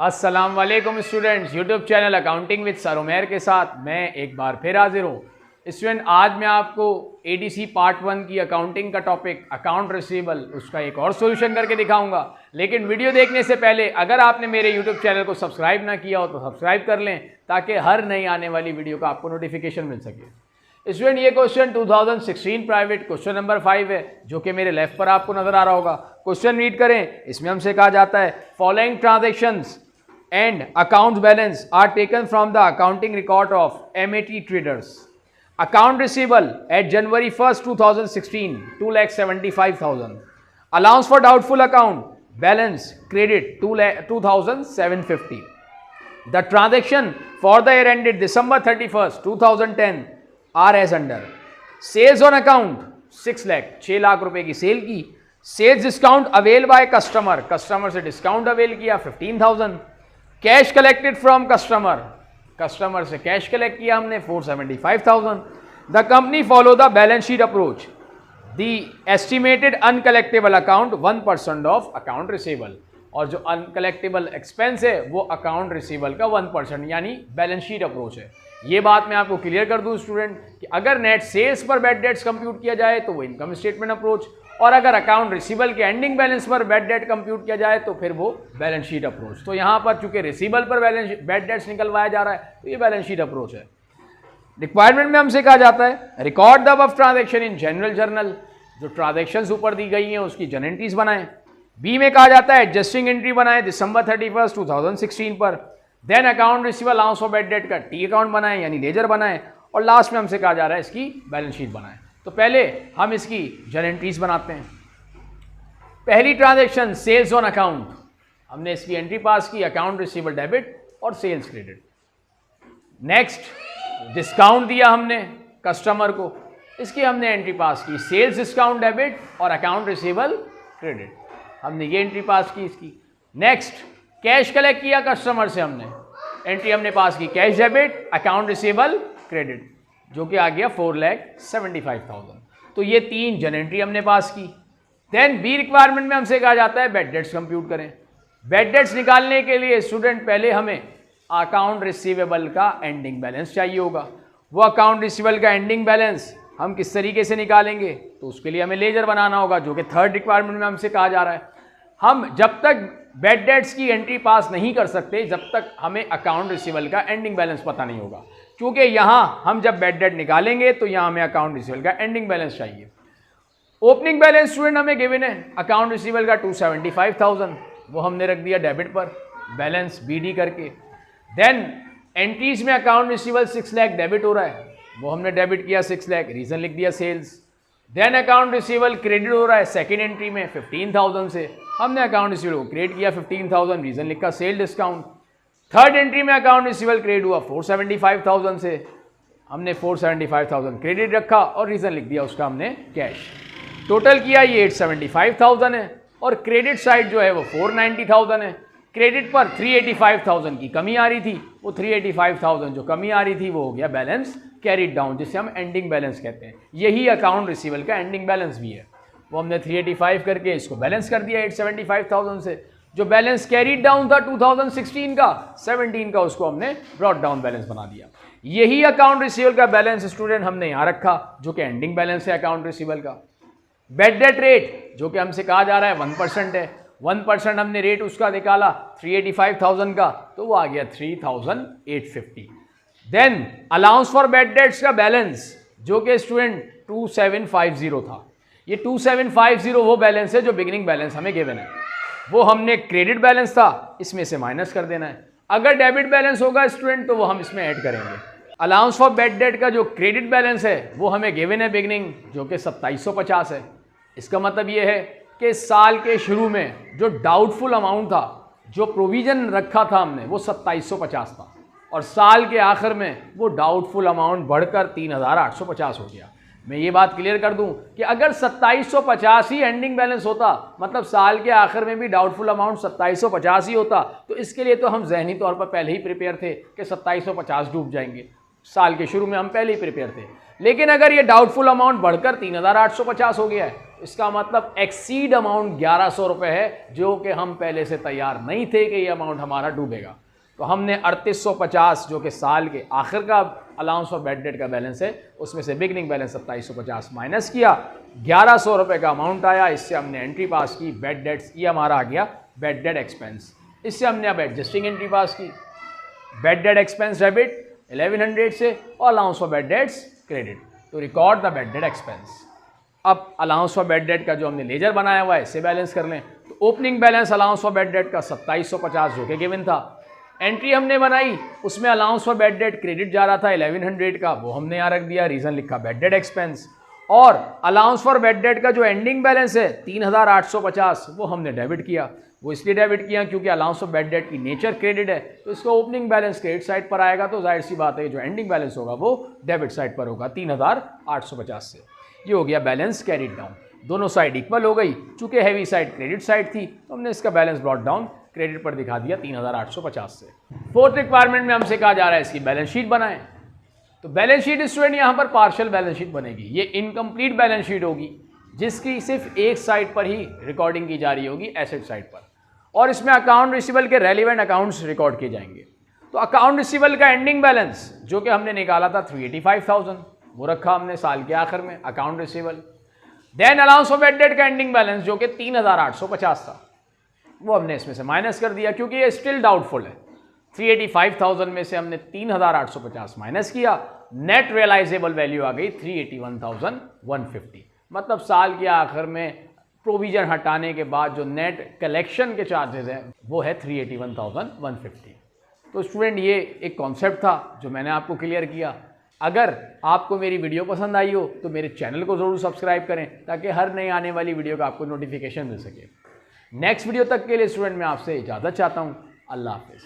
अस्सलाम वालेकुम students, YouTube channel accounting with sir Umair के साथ मैं एक बार फिर हाजिर हूँ। स्टूडेंट, आज मैं आपको एडीसी पार्ट 1 की अकाउंटिंग का टॉपिक अकाउंट रिसीवेबल उसका एक और सॉल्यूशन करके दिखाऊंगा। लेकिन वीडियो देखने से पहले अगर आपने मेरे यूट्यूब चैनल को सब्सक्राइब ना किया हो तो सब्सक्राइब कर लें ताकि हर नई आने वाली वीडियो का आपको नोटिफिकेशन मिल सके। स्टूडेंट, ये क्वेश्चन 2016 प्राइवेट क्वेश्चन नंबर 5 है जो कि मेरे लेफ्ट पर आपको नजर आ रहा होगा। क्वेश्चन रीड करें। इसमें हमसे कहा जाता है following transactions and account balance are taken from the accounting record of MAT traders. Account receivable at January 1st 2016 2,75,000. Allowance for doubtful account balance credit 2,750. The transaction for the year ended December 31st 2010 are as under. Sales on account 6 lakh रुपए की sale की। Sales discount avail by customer, customer से discount avail किया 15,000। Cash collected from customer, customer से cash collect किया हमने 475,000। The company follow the balance sheet approach. The estimated uncollectable account 1% of account receivable, और जो अनकलेक्टेबल एक्सपेंस है वो account receivable का 1% यानी बैलेंस शीट अप्रोच है। ये बात मैं आपको क्लियर कर दूं स्टूडेंट कि अगर नेट सेल्स पर बैड डेट्स कंप्यूट किया जाए तो वो इनकम स्टेटमेंट अप्रोच, और अगर अकाउंट रिसीवेबल के एंडिंग बैलेंस पर बैड डेट कंप्यूट किया जाए तो फिर वो बैलेंस शीट अप्रोच। तो यहाँ पर चूंकि रिसीवेबल पर बैड डेट्स निकलवाया जा रहा है तो ये बैलेंस शीट अप्रोच है। रिक्वायरमेंट में हमसे कहा जाता है record the above transaction in general journal. जो ट्रांजैक्शंस ऊपर दी गई हैं उसकी जर्नल एंट्रीज बनाएं। बी में कहा जाता है एडजस्टिंग एंट्री बनाएं December 31st 2016 पर। Then account receivable allowance for bad debt का टी अकाउंट बनाएं यानी लेजर बनाएं, और लास्ट में हमसे कहा जा रहा है इसकी बैलेंस शीट बनाएं। तो पहले हम इसकी जर्नल एंट्रीज बनाते हैं। पहली ट्रांजैक्शन सेल्स ऑन अकाउंट, हमने इसकी एंट्री पास की अकाउंट रिसीवेबल डेबिट और सेल्स क्रेडिट। नेक्स्ट डिस्काउंट दिया हमने कस्टमर को, इसकी हमने एंट्री पास की सेल्स डिस्काउंट डेबिट और अकाउंट रिसीवेबल क्रेडिट, हमने ये एंट्री पास की इसकी। नेक्स्ट कैश कलेक्ट किया कस्टमर से, हमने एंट्री हमने पास की cash debit account receivable credit जो कि आ गया 4,75,000। तो ये 3 जर्नल एंट्री हमने पास की। देन बी रिक्वायरमेंट में हमसे कहा जाता है बैड डेट्स कंप्यूट करें। बैड डेट्स निकालने के लिए स्टूडेंट पहले हमें अकाउंट रिसीवेबल का एंडिंग बैलेंस चाहिए होगा। वो अकाउंट रिसीवेबल का एंडिंग बैलेंस हम किस तरीके से निकालेंगे, तो उसके लिए हमें लेजर बनाना होगा जो कि थर्ड रिक्वायरमेंट में हमसे कहा जा रहा है। हम जब तक बैड डेट्स की एंट्री पास नहीं कर सकते जब तक हमें अकाउंट रिसीवेबल का एंडिंग बैलेंस पता नहीं होगा, क्योंकि यहाँ हम जब बैड डेट निकालेंगे तो यहाँ हमें अकाउंट रिसीवेबल का एंडिंग बैलेंस चाहिए। ओपनिंग बैलेंस स्टूडेंट हमें गिवन है अकाउंट रिसीवेबल का 275,000, वो हमने रख दिया डेबिट पर बैलेंस बीडी करके। देन एंट्रीज में अकाउंट रिसीवेबल 6 लाख डेबिट हो रहा है, वो हमने डेबिट किया 6 लाख, रीजन लिख दिया sales. Then account receivable credit हो रहा है सेकेंड एंट्री में 15,000 से, हमने अकाउंट रिसीवेबल को क्रेडिट किया 15,000, रीजन लिखा सेल डिस्काउंट। थर्ड एंट्री में अकाउंट रिसीवेबल क्रेडिट हुआ 475,000 से, हमने 475,000 क्रेडिट रखा और रीजन लिख दिया उसका हमने कैश। टोटल किया ये 875,000 है, और क्रेडिट साइड जो है वो 490,000 है। क्रेडिट पर 385,000 की कमी आ रही थी, वो 385,000 जो कमी आ रही थी वो हो गया बैलेंस कैरिड डाउन, जिसे हम एंडिंग बैलेंस कहते हैं। यही अकाउंट रिसीवेबल का एंडिंग बैलेंस भी है। वो हमने 385 करके इसको बैलेंस कर दिया 875,000 से। जो बैलेंस कैरिड डाउन था 2016 का 17 का, उसको हमने ब्रॉट डाउन बैलेंस बना दिया। यही अकाउंट रिसीवेबल का बैलेंस स्टूडेंट हमने यहाँ रखा जो कि एंडिंग बैलेंस है अकाउंट रिसीवेबल का। बैड डेट रेट जो कि हमसे कहा जा रहा है 1% है, 1% हमने रेट उसका निकाला 385,000 का, तो वो आ गया 3,850। Then allowance for bad debts का बैलेंस जो कि स्टूडेंट 2,750 था। ये 2,750 वो बैलेंस है जो बिगिनिंग बैलेंस हमें गिवन है, वो हमने क्रेडिट बैलेंस था इसमें से माइनस कर देना है। अगर डेबिट बैलेंस होगा स्टूडेंट तो वो हम इसमें ऐड करेंगे। अलाउंस फॉर बैड डेट का जो क्रेडिट बैलेंस है वो हमें गिवन है बिगिनिंग जो कि 2750 है। इसका मतलब ये है कि साल के शुरू में जो डाउटफुल अमाउंट था, जो प्रोविजन रखा था हमने, वो 2750 था, और साल के आखिर में वो डाउटफुल अमाउंट बढ़कर 3,850 हो गया। मैं ये बात क्लियर कर दूं कि अगर 2750 ही एंडिंग बैलेंस होता, मतलब साल के आखिर में भी डाउटफुल अमाउंट 2750 ही होता, तो इसके लिए तो हम जहनी तौर पर पहले ही प्रिपेयर थे कि 2750 डूब जाएंगे। साल के शुरू में हम पहले ही प्रिपेयर थे। लेकिन अगर ये डाउटफुल अमाउंट बढ़कर 3,850 हो गया है, इसका मतलब एक्सीड अमाउंट 1100 रुपये है, जो कि हम पहले से तैयार नहीं थे कि ये अमाउंट हमारा डूबेगा। तो हमने 3850 जो कि साल के आखिर का अलाउंस फॉर बैड डेट का बैलेंस है, उसमें से बिगनिंग बैलेंस 2750 माइनस किया, 1100 रुपये का अमाउंट आया। इससे हमने एंट्री पास की बैड डेट्स, ये हमारा आ गया बैड डेट एक्सपेंस। इससे हमने अब एडजस्टिंग एंट्री पास की, बैड डेट एक्सपेंस डेबिट 1100 से और allowance for bad debts credit, तो record the bad debt expense. अब अलाउंस फॉर बैड डेट का जो हमने लेजर बनाया हुआ है इससे बैलेंस कर लें। तो opening balance allowance for bad debt का 2750 जो कि गिवन था, एंट्री हमने बनाई, उसमें allowance for bad date credit जा रहा था 1100 का, वो हमने यहाँ रख दिया, रीज़न लिखा बैड डेट एक्सपेंस। और अलाउंस फॉर बैड डेट का जो एंडिंग बैलेंस है 3850, वो हमने डेबिट किया। वो इसलिए डेबिट किया क्योंकि अलाउंस ऑफ बैड डेट की नेचर क्रेडिट है, तो इसका ओपनिंग बैलेंस क्रेडिट साइड पर आएगा, तो जाहिर सी बात है जो एंडिंग बैलेंस होगा वो डेबिट साइड पर होगा 3850 से। ये हो गया बैलेंस कैरिड डाउन, दोनों साइड इक्वल हो गई। चूंकि हैवी साइड क्रेडिट साइड थी तो हमने इसका बैलेंस ब्रॉट डाउन क्रेडिट पर दिखा दिया 3850 से। फोर्थ रिक्वायरमेंट में हमसे कहा जा रहा है इसकी बैलेंस शीट बनाएं। तो बैलेंस शीट स्टूडेंट यहाँ पर पार्शियल बैलेंस शीट बनेगी, ये इनकम्प्लीट बैलेंस शीट होगी जिसकी सिर्फ एक साइड पर ही रिकॉर्डिंग की जा रही होगी, एसेट साइड पर, और इसमें अकाउंट रिसीवेबल के रेलिवेंट अकाउंट्स रिकॉर्ड किए जाएंगे। तो अकाउंट रिसीवेबल का एंडिंग बैलेंस जो कि हमने निकाला था 385,000, वो रखा हमने साल के आखिर में account receivable. Then allowance for bad debt का एंडिंग बैलेंस जो कि 3850 था, वो हमने इसमें से माइनस कर दिया क्योंकि ये स्टिल डाउटफुल है। 385,000 में से हमने 3850 माइनस किया, नेट रियलाइजेबल वैल्यू आ गई 381,150। मतलब साल के आखिर में प्रोविजन हटाने के बाद जो नेट कलेक्शन के चार्जेस हैं वो है 381,150। तो स्टूडेंट ये एक कॉन्सेप्ट था जो मैंने आपको क्लियर किया। अगर आपको मेरी वीडियो पसंद आई हो तो मेरे चैनल को ज़रूर सब्सक्राइब करें ताकि हर नई आने वाली वीडियो का आपको नोटिफिकेशन मिल सके। नेक्स्ट वीडियो तक के लिए स्टूडेंट मैं आपसे इजाज़त चाहता हूँ। अल्लाह हाफिज़।